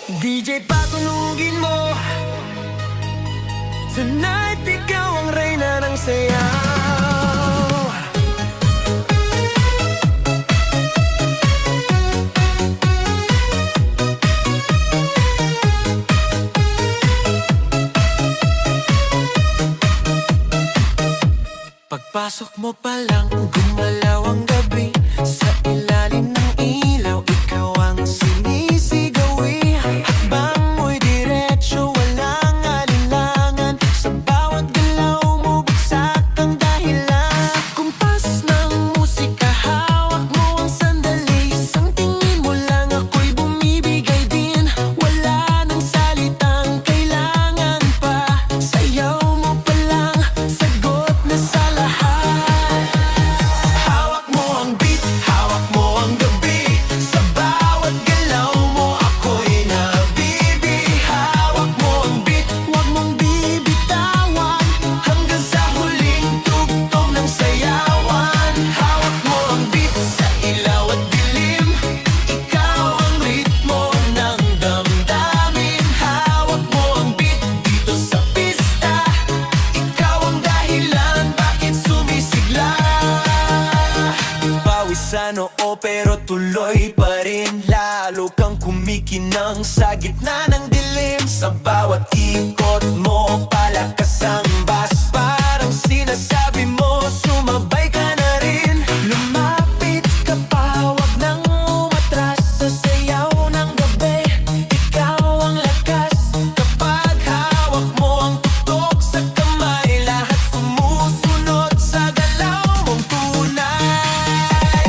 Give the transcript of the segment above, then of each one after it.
DJ patunugin mo. Tonight ikaw ang reyna ng sayaw. Pagpasok mo pa lang, gumalaw ang gabi. Sa ilalim ng ilaw, ikaw ang sinisigawi. Hakbang mo'y diretso, walang alinlangan. Sa bawat galaw mo, bagsak ang dahilan. Kumpas ng musika, hawak mo ang sandali. Isang tingin mo lang, ako'y bumibigay din. Wala nang salitang kailangan pa. Sayaw mo pa lang, sagot na sa lahat. Hawak mo ang beat, hawak mo ang gabi. Sa bawat galaw mo, ako'y nabibi. Hawak mo ang beat, huwag mong bibitawan. Hanggang sa huling tugtog ng sayawan. Hawak mo ang beat sa ilaw at dilim. Ikaw ang ritmo ng damdamin. Hawak mo ang beat dito sa pista. Ikaw ang dahilan bakit sumisigla. Pawis sa noo pero tuloy pa rin. Lalo kang kumikinang sa gitna ng dilim. Sa bawat ikot mo, palakas ang bass. Parang sinasabi mo, sumabay ka na rin. Lumapit ka pa, wag nang umatras. Sa sayaw ng gabi, ikaw ang lakas. Kapag hawak mo ang tutok sa kamay, lahat sumusunod sa galaw mong tunay.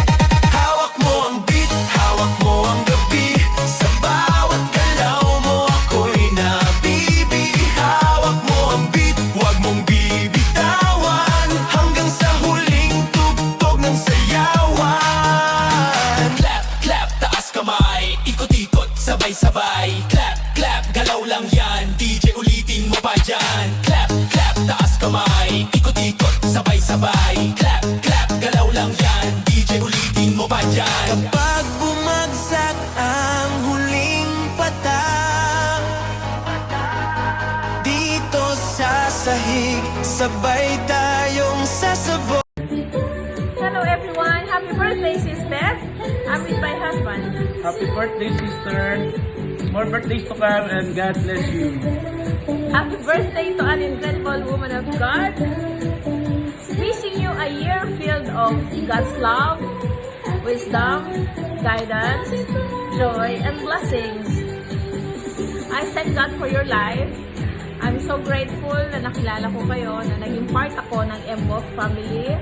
Hawak mo ang beat, hawak mo ang gabi. Sa bawat galaw mo, ako'y nabibi. Hawak mo ang beat, huwag mong bibitawan. Hanggang sa huling tugtog ng sayawan. Clap, clap, taas kamay. Ikot-ikot, sabay-sabay. Clap, clap, galaw lang yan. DJ ulitin mo pa dyan. Clap, clap, taas kamay. Ikot-ikot, sabay-sabay. Clap, clap, galaw lang yan. DJ ulitin mo pa dyan. Kapag bumagsak ang huling patak, dito sa sahig, sabay tayong sasabog. Hello everyone, happy birthday sister. I'm with my husband. Happy birthday, sister. More birthdays to come and God bless you. Happy birthday to an incredible woman of God. Wishing you a year filled of God's love, wisdom, guidance, joy, and blessings. I thank God for your life. I'm so grateful na nakilala ko kayo, na naging part ako ng MBOF family.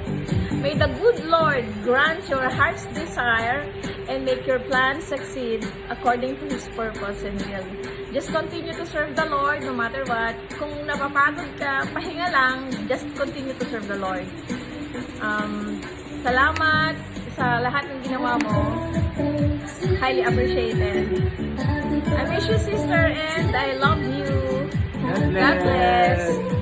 May the good Lord grant your heart's desire and make your plans succeed according to His purpose and will. Just continue to serve the Lord no matter what. Kung napapagod ka, pahinga lang, just continue to serve the Lord. Salamat sa lahat ng ginawa mo. Highly appreciated. I miss you, sister, and I love you. God God bless.